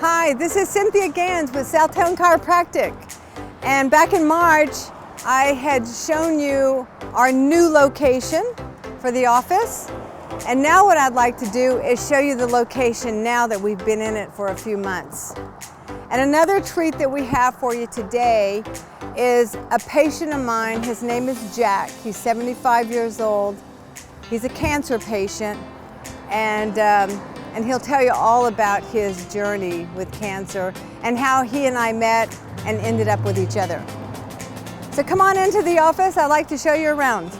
Hi, this is Cynthia Gans with Southtown Chiropractic. And back in March, I had shown you our new location for the office. And now what I'd like to do is show you the location now that we've been in it for a few months. And another treat that we have for you today is a patient of mine. His name is Jack. He's 75 years old. He's a cancer patient, and he'll tell you all about his journey with cancer and how he and I met and ended up with each other. So come on into the office. I'd like to show you around.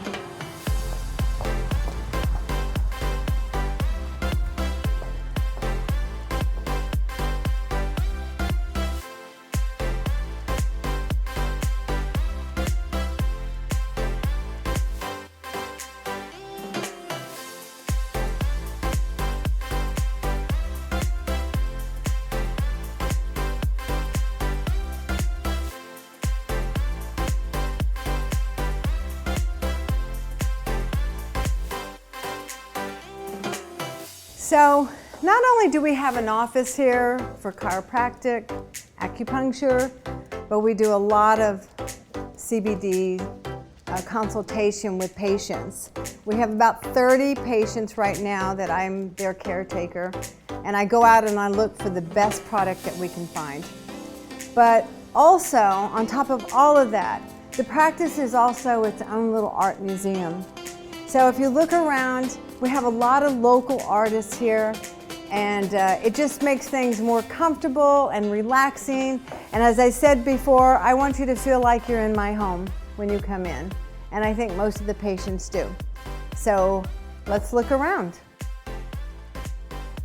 So not only do we have an office here for chiropractic, acupuncture, but we do a lot of CBD consultation with patients. We have about 30 patients right now that I'm their caretaker, and I go out and I look for the best product that we can find. But also, on top of all of that, the practice is also its own little art museum. So if you look around, we have a lot of local artists here, and it just makes things more comfortable and relaxing. And as I said before, I want you to feel like you're in my home when you come in. And I think most of the patients do. So let's look around.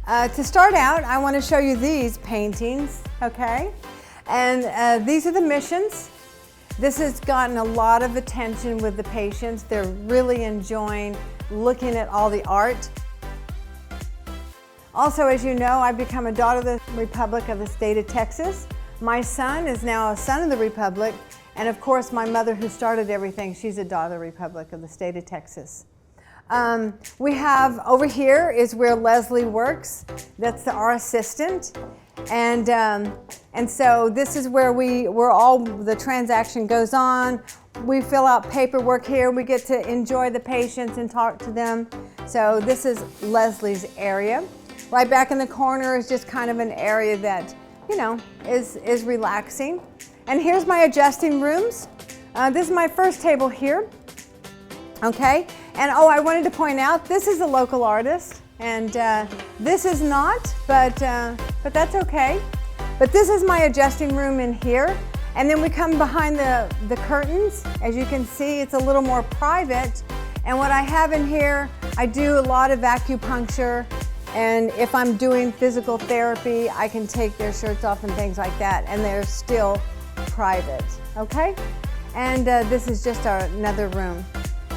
To start out, I want to show you these paintings, okay? And these are the missions. This has gotten a lot of attention with the patients. They're really enjoying looking at all the art. Also, as you know, I've become a daughter of the Republic of the state of Texas. My son is now a son of the Republic, and of course my mother, who started everything, she's a daughter of the Republic of the state of Texas. We have over here is where Leslie works. That's our assistant. And so this is where the transaction goes on. We fill out paperwork here. We get to enjoy the patients and talk to them. So this is Leslie's area. Right back in the corner is just kind of an area that, you know, is relaxing. And here's my adjusting rooms. This is my first table here. Okay, and oh, I wanted to point out, this is a local artist, and this is not, but that's okay. But this is my adjusting room in here, and then we come behind the curtains. As you can see, it's a little more private, and what I have in here, I do a lot of acupuncture, and if I'm doing physical therapy, I can take their shirts off and things like that, and they're still private, okay? And this is just another room.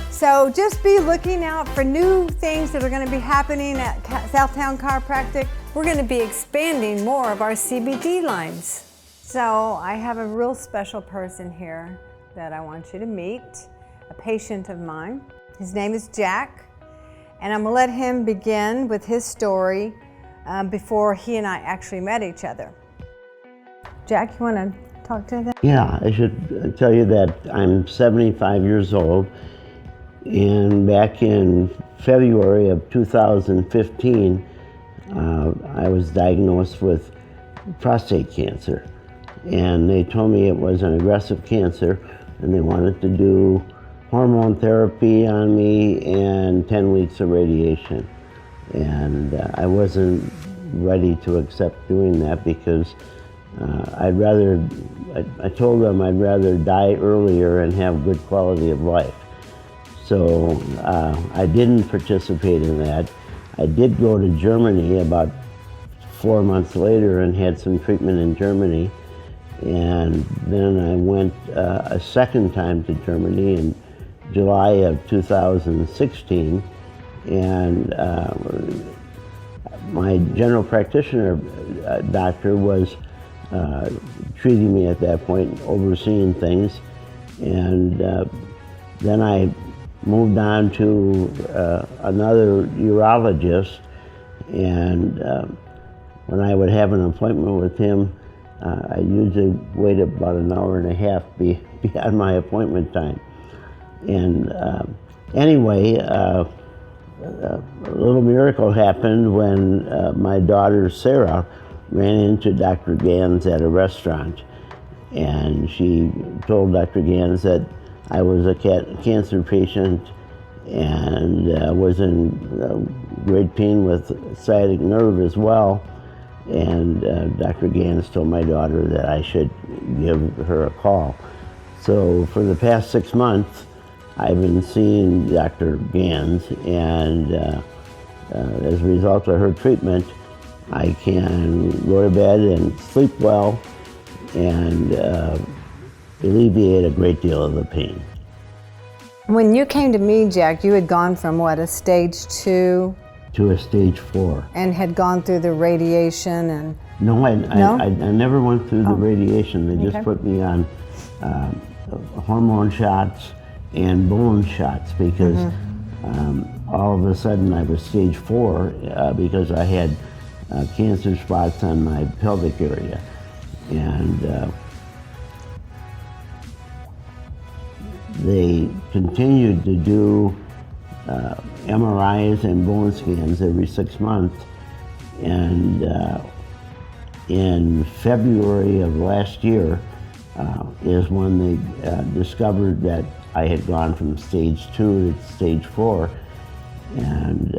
So just be looking out for new things that are going to be happening at Southtown Chiropractic. We're going to be expanding more of our CBD lines. So I have a real special person here that I want you to meet, a patient of mine. His name is Jack, and I'm going to let him begin with his story before he and I actually met each other. Jack, you want to talk to them? Yeah, I should tell you that I'm 75 years old. And back in February of 2015, I was diagnosed with prostate cancer. And they told me it was an aggressive cancer, and they wanted to do hormone therapy on me and 10 weeks of radiation. And I wasn't ready to accept doing that because I told them I'd rather die earlier and have good quality of life. So I didn't participate in that. I did go to Germany about 4 months later and had some treatment in Germany. And then I went a second time to Germany in July of 2016. And my general practitioner doctor was treating me at that point, overseeing things. And then I moved on to another urologist, and when I would have an appointment with him, I usually wait about an hour and a half beyond my appointment time. And anyway, a little miracle happened when my daughter Sarah ran into Dr. Gans at a restaurant, and she told Dr. Gans that I was a cancer patient and was in great pain with sciatic nerve as well. And Dr. Gans told my daughter that I should give her a call. So for the past 6 months, I've been seeing Dr. Gans, and as a result of her treatment, I can go to bed and sleep well and alleviate a great deal of the pain. When you came to me, Jack, you had gone from what, a stage 2? To a stage 4. And had gone through the radiation and... No, I never went through the radiation. They just Okay. put me on hormone shots and bone shots because all of a sudden I was stage 4 because I had cancer spots on my pelvic area. And they continued to do MRIs and bone scans every 6 months. And in February of last year is when they discovered that I had gone from stage 2 to stage 4. And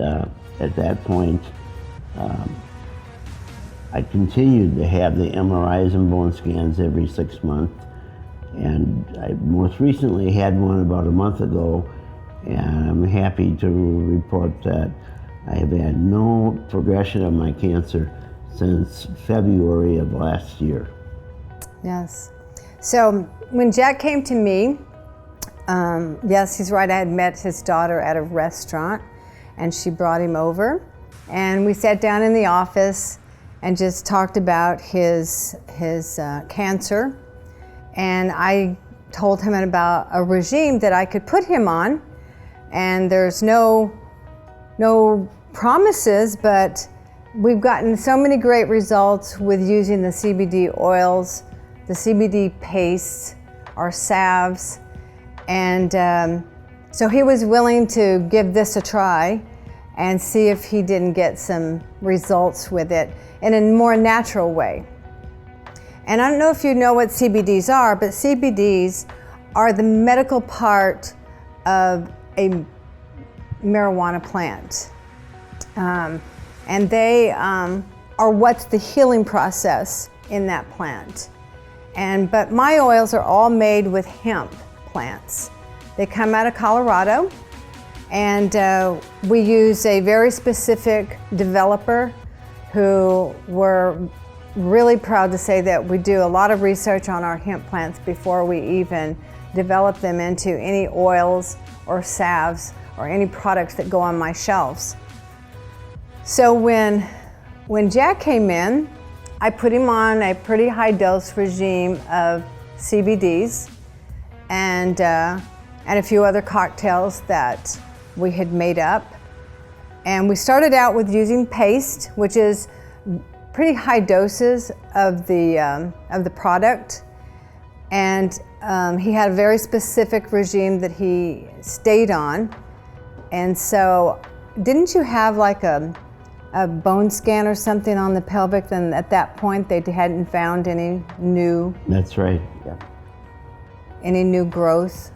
at that point, I continued to have the MRIs and bone scans every 6 months. And I most recently had one about a month ago, and I'm happy to report that I have had no progression of my cancer since February of last year. Yes. So when Jack came to me, yes, he's right, I had met his daughter at a restaurant, and she brought him over. And we sat down in the office and just talked about his cancer. And I told him about a regime that I could put him on. And there's no promises, but we've gotten so many great results with using the CBD oils, the CBD pastes, our salves. And so he was willing to give this a try and see if he didn't get some results with it in a more natural way. And I don't know if you know what CBDs are, but CBDs are the medical part of a marijuana plant. And they are what's the healing process in that plant. But my oils are all made with hemp plants. They come out of Colorado, and we use a very specific developer who we're really proud to say that we do a lot of research on our hemp plants before we even develop them into any oils or salves or any products that go on my shelves. So when Jack came in, I put him on a pretty high dose regime of CBDs and a few other cocktails that we had made up. And we started out with using paste, which is pretty high doses of the product. And he had a very specific regime that he stayed on. And so didn't you have like a bone scan or something on the pelvic? Then at that point they hadn't found any new... That's right, yeah. Any new growth?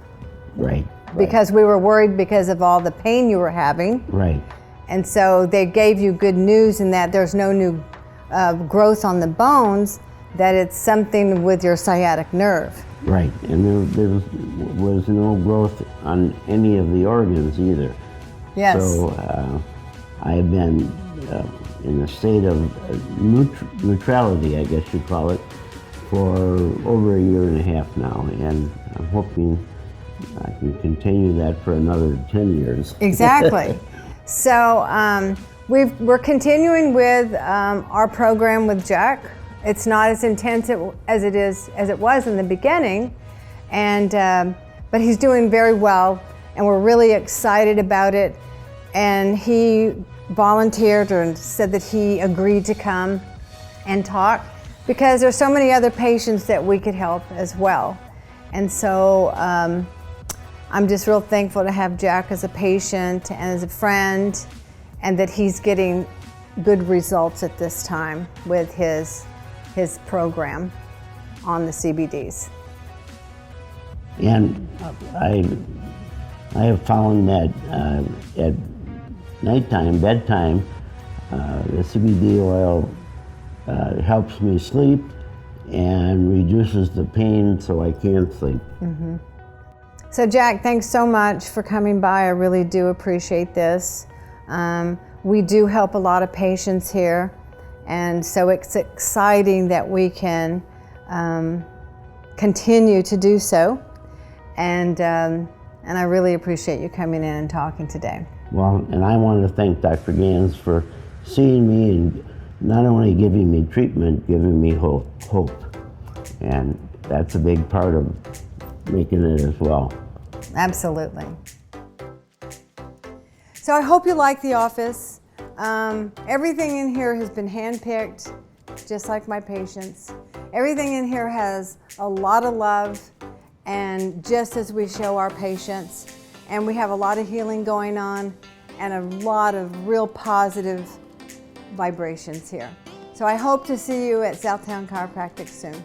Right. Because we were worried because of all the pain you were having. Right. And so they gave you good news in that there's no new growth on the bones, that it's something with your sciatic nerve. Right, and there was no growth on any of the organs either. Yes. So I've been in a state of neutrality, I guess you'd call it, for over a year and a half now, and I'm hoping I can continue that for another 10 years. Exactly. So we're continuing with our program with Jack. It's not as intense as it was in the beginning, but he's doing very well, and we're really excited about it. And he volunteered and said that he agreed to come and talk, because there's so many other patients that we could help as well. And so I'm just real thankful to have Jack as a patient and as a friend, and that he's getting good results at this time with his program on the CBDs. And I have found that at nighttime, bedtime, the CBD oil helps me sleep and reduces the pain so I can sleep. Mm-hmm. So Jack, thanks so much for coming by. I really do appreciate this. We do help a lot of patients here, and so it's exciting that we can continue to do so. And I really appreciate you coming in and talking today. Well, and I want to thank Dr. Gans for seeing me and not only giving me treatment, giving me hope. And that's a big part of making it as well. Absolutely. So I hope you like the office. Everything in here has been handpicked, just like my patients. Everything in here has a lot of love, and just as we show our patients. And we have a lot of healing going on and a lot of real positive vibrations here. So I hope to see you at Southtown Chiropractic soon.